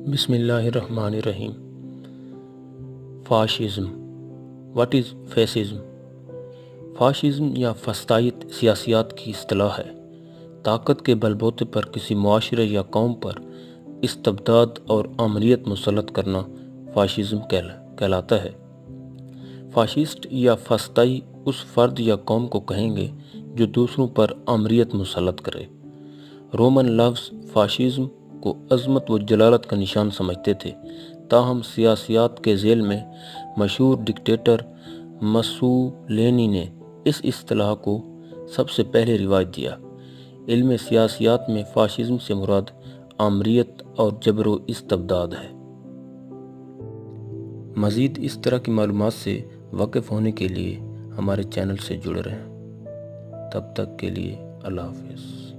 بسم اللہ الرحمن الرحیم۔ Fascism. What is fascism? Fascism یا فسطائیت سیاسیات کی اصطلاح ہے۔ طاقت کے بل بوتے پر کسی معاشرے یا قوم پر استبداد اور آمریت مسلط کرنا فاشزم کہلاتا ہے۔ فاشسٹ یا فسطائی اس فرد یا قوم کو کہیں گے جو دوسروں پر آمریت مسلط کرے۔ رومن لفظ فاشزم کو عظمت و جلالت کا نشان سمجھتے تھے، تاہم سیاسیات کے ذیل میں مشہور ڈکٹیٹر مسولینی نے اس اصطلاح کو سب سے پہلے رواج دیا۔ علم سیاسیات میں فاشزم سے مراد آمریت اور جبر و استبداد ہے۔ مزید اس طرح کی معلومات سے واقف ہونے کے لیے ہمارے چینل سے جڑے رہیں۔ تب تک کے لیے اللہ حافظ۔